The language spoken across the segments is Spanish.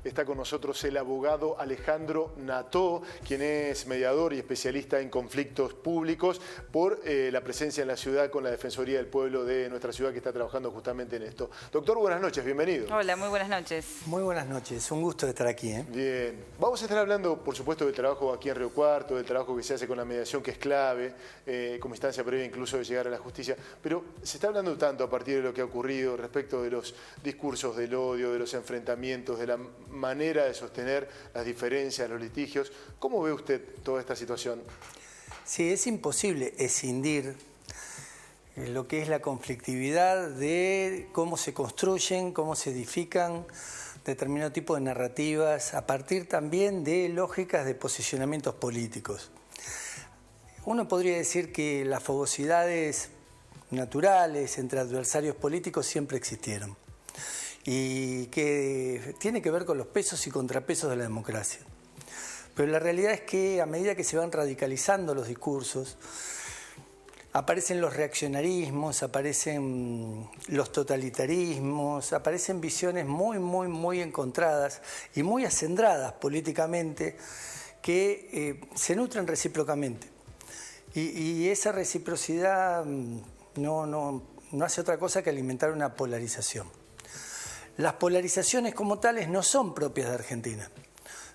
Está con nosotros el abogado Alejandro Nató, quien es mediador y especialista en conflictos públicos por la presencia en la ciudad con la Defensoría del Pueblo de nuestra ciudad, que está trabajando justamente en esto. Doctor, buenas noches, bienvenido. Hola, muy buenas noches. Muy buenas noches, un gusto de estar aquí. Bien, vamos a estar hablando, por supuesto, del trabajo aquí en Río Cuarto, del trabajo que se hace con la mediación, que es clave, como instancia previa incluso de llegar a la justicia, pero se está hablando tanto a partir de lo que ha ocurrido respecto de los discursos del odio, de los enfrentamientos, de la manera de sostener las diferencias, los litigios. ¿Cómo ve usted toda esta situación? Sí, es imposible escindir lo que es la conflictividad de cómo se construyen, cómo se edifican determinado tipo de narrativas, a partir también de lógicas de posicionamientos políticos. Uno podría decir que las fogosidades naturales entre adversarios políticos siempre existieron y que tiene que ver con los pesos y contrapesos de la democracia. Pero la realidad es que a medida que se van radicalizando los discursos, aparecen los reaccionarismos, aparecen los totalitarismos, aparecen visiones muy encontradas y muy acendradas políticamente que se nutren recíprocamente. Y esa reciprocidad no hace otra cosa que alimentar una polarización. Las polarizaciones como tales no son propias de Argentina.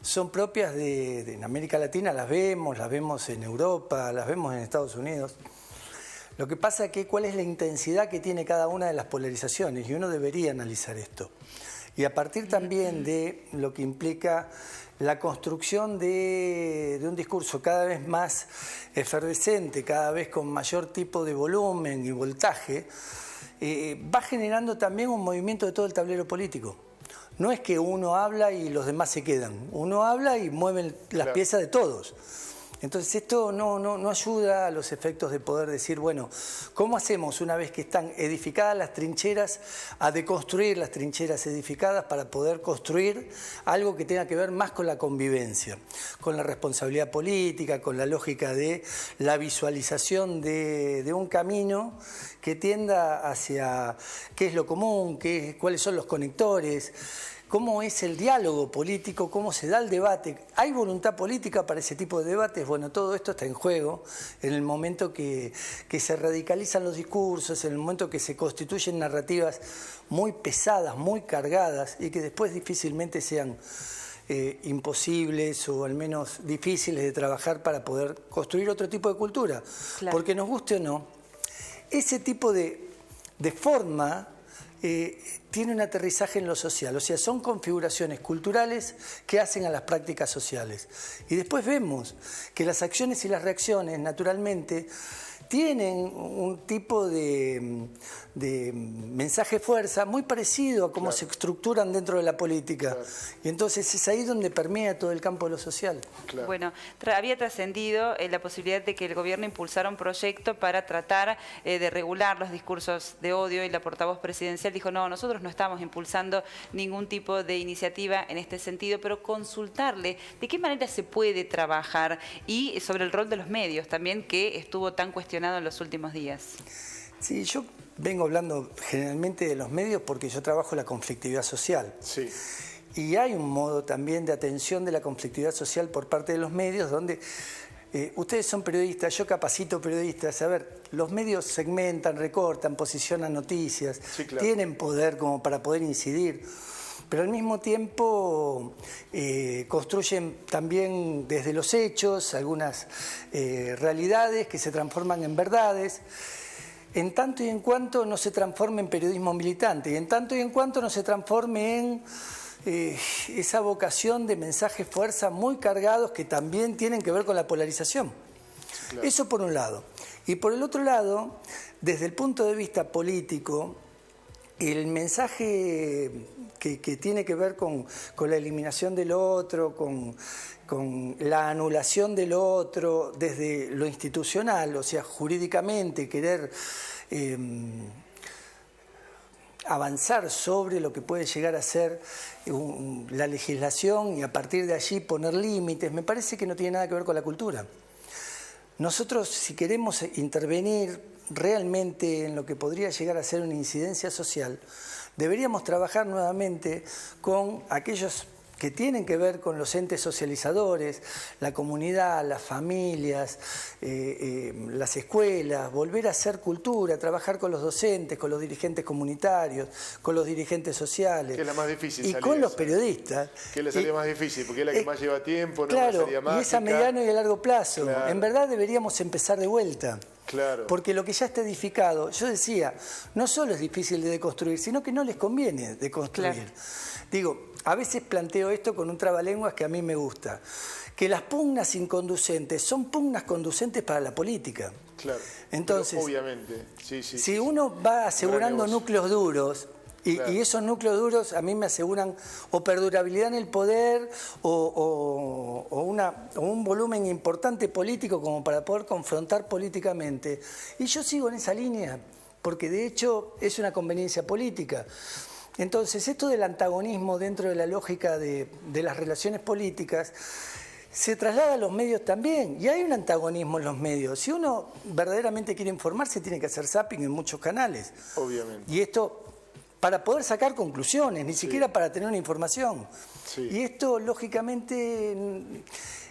Son propias en América Latina, las vemos en Europa, las vemos en Estados Unidos. Lo que pasa es que cuál es la intensidad que tiene cada una de las polarizaciones, y uno debería analizar esto. Y a partir también de lo que implica la construcción de un discurso cada vez más efervescente, cada vez con mayor tipo de volumen y voltaje, va generando también un movimiento de todo el tablero político. No es que uno habla y los demás se quedan. Uno habla y mueven las piezas de todos. Entonces esto no ayuda a los efectos de poder decir, bueno, ¿cómo hacemos una vez que están edificadas las trincheras a deconstruir las trincheras edificadas para poder construir algo que tenga que ver más con la convivencia, con la responsabilidad política, con la lógica de la visualización de un camino que tienda hacia qué es lo común, cuáles son los conectores, cómo es el diálogo político, cómo se da el debate. ¿Hay voluntad política para ese tipo de debates? Bueno, todo esto está en juego en el momento que se radicalizan los discursos, en el momento que se constituyen narrativas muy pesadas, muy cargadas y que después difícilmente sean imposibles o al menos difíciles de trabajar para poder construir otro tipo de cultura. Claro. Porque nos guste o no, ese tipo de forma tiene un aterrizaje en lo social, o sea, son configuraciones culturales que hacen a las prácticas sociales. Y después vemos que las acciones y las reacciones, naturalmente, tienen un tipo de mensaje fuerza muy parecido a cómo se estructuran dentro de la política. Y entonces es ahí donde permea todo el campo de lo social. Bueno, había trascendido la posibilidad de que el gobierno impulsara un proyecto para tratar de regular los discursos de odio, y la portavoz presidencial dijo, no, nosotros no estamos impulsando ningún tipo de iniciativa en este sentido, pero consultarle de qué manera se puede trabajar y sobre el rol de los medios también, que estuvo tan cuestionado en los últimos días. Sí, yo vengo hablando generalmente de los medios porque yo trabajo la conflictividad social. Sí. Y hay un modo también de atención de la conflictividad social por parte de los medios donde ustedes son periodistas, yo capacito periodistas. A ver, los medios segmentan, recortan, posicionan noticias, tienen poder como para poder incidir. Pero al mismo tiempo construyen también desde los hechos algunas realidades que se transforman en verdades, en tanto y en cuanto no se transforme en periodismo militante, y en tanto y en cuanto no se transforme en esa vocación de mensajes fuerza muy cargados que también tienen que ver con la polarización. Claro. Eso por un lado. Y por el otro lado, desde el punto de vista político, el mensaje que tiene que ver con la eliminación del otro, con la anulación del otro, desde lo institucional, o sea, jurídicamente, querer avanzar sobre lo que puede llegar a ser la legislación y a partir de allí poner límites, me parece que no tiene nada que ver con la cultura. Nosotros, si queremos intervenir realmente en lo que podría llegar a ser una incidencia social, deberíamos trabajar nuevamente con aquellos que tienen que ver con los entes socializadores, la comunidad, las familias, las escuelas, volver a hacer cultura, trabajar con los docentes, con los dirigentes comunitarios, con los dirigentes sociales. Que es la más difícil. Y con los periodistas. Que es la salida más difícil, porque es la que más lleva tiempo, no claro, es una salida mágica. Y es a mediano y a largo plazo. Claro. En verdad deberíamos empezar de vuelta. Claro. Porque lo que ya está edificado, yo decía, no solo es difícil de deconstruir, sino que no les conviene deconstruir. Claro. Digo, a veces planteo esto con un trabalenguas que a mí me gusta, que las pugnas inconducentes son pugnas conducentes para la política. Claro. Entonces, pero obviamente, sí, si uno va asegurando núcleos duros, claro. y esos núcleos duros a mí me aseguran o perdurabilidad en el poder o un volumen importante político como para poder confrontar políticamente. Y yo sigo en esa línea, porque de hecho es una conveniencia política. Entonces, esto del antagonismo dentro de la lógica de las relaciones políticas se traslada a los medios también, y hay un antagonismo en los medios. Si uno verdaderamente quiere informarse, tiene que hacer zapping en muchos canales. Obviamente. Y esto para poder sacar conclusiones, ni siquiera para tener una información. Sí. Y esto, lógicamente,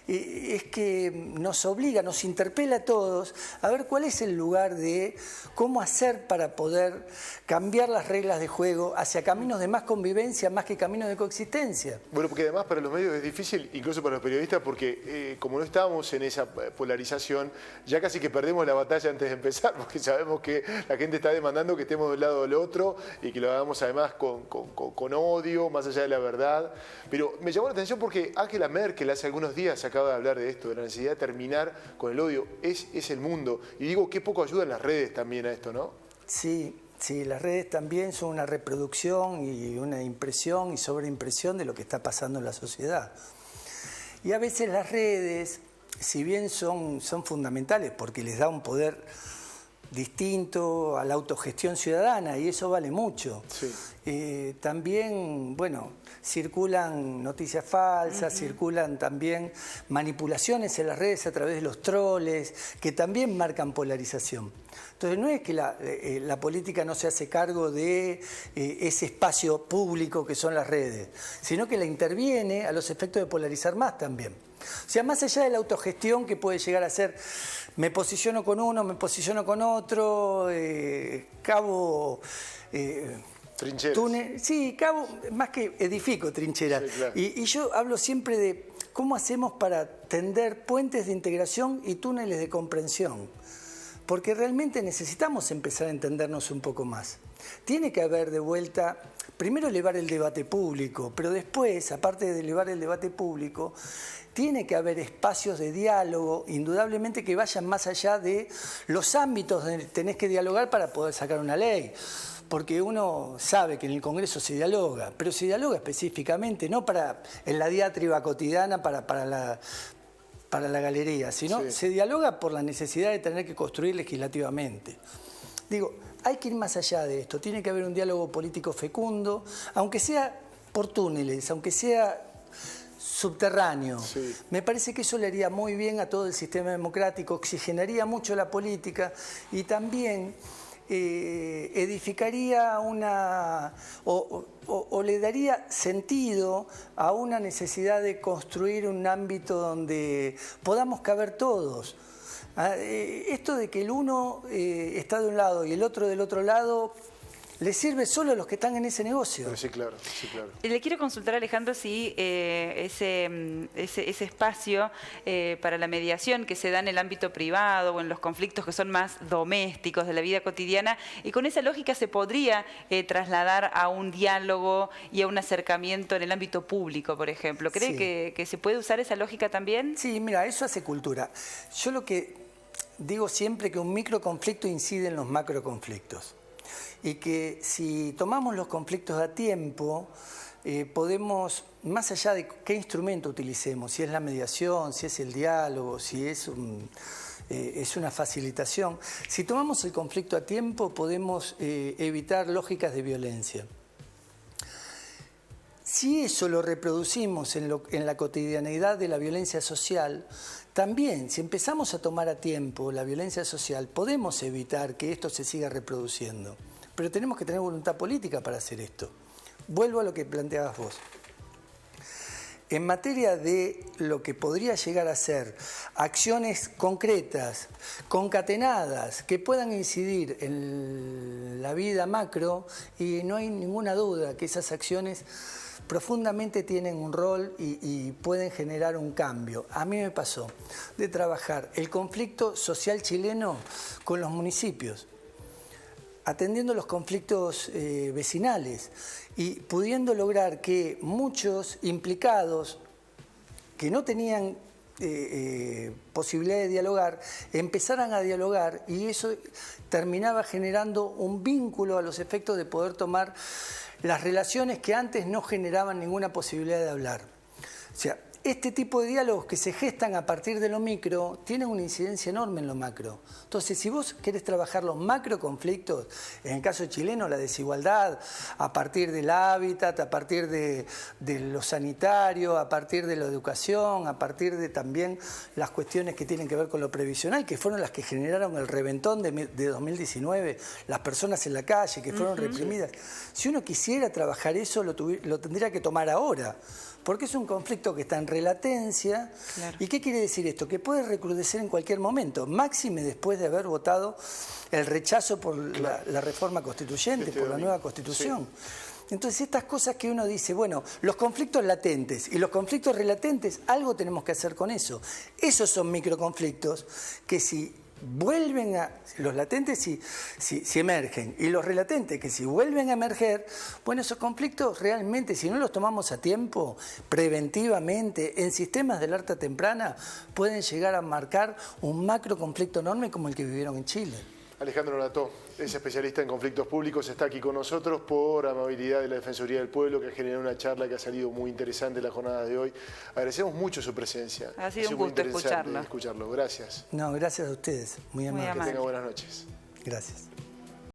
es que nos obliga, nos interpela a todos a ver cuál es el lugar de cómo hacer para poder cambiar las reglas de juego hacia caminos de más convivencia más que caminos de coexistencia. Bueno, porque además para los medios es difícil, incluso para los periodistas, porque como no estamos en esa polarización, ya casi que perdemos la batalla antes de empezar, porque sabemos que la gente está demandando que estemos de un lado o del otro y que lo hagamos además con odio, más allá de la verdad. Pero me llamó la atención porque Angela Merkel hace algunos días acaba de hablar de esto, de la necesidad de terminar con el odio. Es el mundo. Y digo, qué poco ayudan las redes también a esto, ¿no? Sí, las redes también son una reproducción y una impresión y sobreimpresión de lo que está pasando en la sociedad. Y a veces las redes, si bien son fundamentales porque les da un poder distinto a la autogestión ciudadana, y eso vale mucho. Sí. También, bueno, circulan noticias falsas, circulan también manipulaciones en las redes a través de los troles, que también marcan polarización. Entonces no es que la política no se hace cargo de ese espacio público que son las redes, sino que la interviene a los efectos de polarizar más también. O sea, más allá de la autogestión que puede llegar a ser, me posiciono con uno, me posiciono con otro, cavo... trincheras. Túnel, sí, cavo, más que edifico trincheras. Sí, claro. Y yo hablo siempre de cómo hacemos para tender puentes de integración y túneles de comprensión. Porque realmente necesitamos empezar a entendernos un poco más. Tiene que haber de vuelta, primero elevar el debate público, pero después, aparte de elevar el debate público, tiene que haber espacios de diálogo, indudablemente que vayan más allá de los ámbitos donde tenés que dialogar para poder sacar una ley. Porque uno sabe que en el Congreso se dialoga, pero se dialoga específicamente, no en la diatriba cotidiana para la galería, sino se dialoga por la necesidad de tener que construir legislativamente. Digo, hay que ir más allá de esto, tiene que haber un diálogo político fecundo, aunque sea por túneles, aunque sea subterráneo. Sí. Me parece que eso le haría muy bien a todo el sistema democrático, oxigenaría mucho la política y también edificaría o le daría sentido a una necesidad de construir un ámbito donde podamos caber todos. Esto de que el uno está de un lado y el otro del otro lado le sirve solo a los que están en ese negocio. Sí, claro, sí, claro. Le quiero consultar, Alejandro, si ese espacio para la mediación que se da en el ámbito privado o en los conflictos que son más domésticos de la vida cotidiana, y con esa lógica se podría trasladar a un diálogo y a un acercamiento en el ámbito público, por ejemplo. ¿Cree que se puede usar esa lógica también? Sí, mira, eso hace cultura. Yo lo que digo siempre que un microconflicto incide en los macroconflictos. Y que si tomamos los conflictos a tiempo, podemos, más allá de qué instrumento utilicemos, si es la mediación, si es el diálogo, si es una facilitación, si tomamos el conflicto a tiempo podemos evitar lógicas de violencia. Si eso lo reproducimos en la cotidianeidad de la violencia social, también, si empezamos a tomar a tiempo la violencia social, podemos evitar que esto se siga reproduciendo. Pero tenemos que tener voluntad política para hacer esto. Vuelvo a lo que planteabas vos. en materia de lo que podría llegar a ser acciones concretas, concatenadas, que puedan incidir en la vida macro, y no hay ninguna duda que esas acciones profundamente tienen un rol y pueden generar un cambio. A mí me pasó de trabajar el conflicto social chileno con los municipios, atendiendo los conflictos vecinales y pudiendo lograr que muchos implicados que no tenían posibilidad de dialogar, empezaran a dialogar, y eso terminaba generando un vínculo a los efectos de poder tomar las relaciones que antes no generaban ninguna posibilidad de hablar. O sea, este tipo de diálogos que se gestan a partir de lo micro tienen una incidencia enorme en lo macro. Entonces, si vos querés trabajar los macro conflictos, en el caso chileno, la desigualdad, a partir del hábitat, a partir de lo sanitario, a partir de la educación, a partir de también las cuestiones que tienen que ver con lo previsional, que fueron las que generaron el reventón de 2019, las personas en la calle que fueron reprimidas. Si uno quisiera trabajar eso, lo tendría que tomar ahora. Porque es un conflicto que está en relatencia. Claro. ¿Y qué quiere decir esto? Que puede recrudecer en cualquier momento, máxime después de haber votado el rechazo por la reforma constituyente, por la nueva constitución. Sí. Entonces, estas cosas que uno dice, bueno, los conflictos latentes y los conflictos relatentes, algo tenemos que hacer con eso. Esos son microconflictos que si vuelven a... Los latentes si emergen, y los relatentes que si vuelven a emerger, bueno, esos conflictos realmente, si no los tomamos a tiempo, preventivamente, en sistemas de alerta temprana, pueden llegar a marcar un macro conflicto enorme como el que vivieron en Chile. Alejandro Nató es especialista en conflictos públicos, está aquí con nosotros por amabilidad de la Defensoría del Pueblo, que ha generado una charla que ha salido muy interesante en la jornada de hoy. Agradecemos mucho su presencia. Ha sido un gusto escucharlo. Gracias. No, gracias a ustedes. Muy amable. Que tenga buenas noches. Gracias.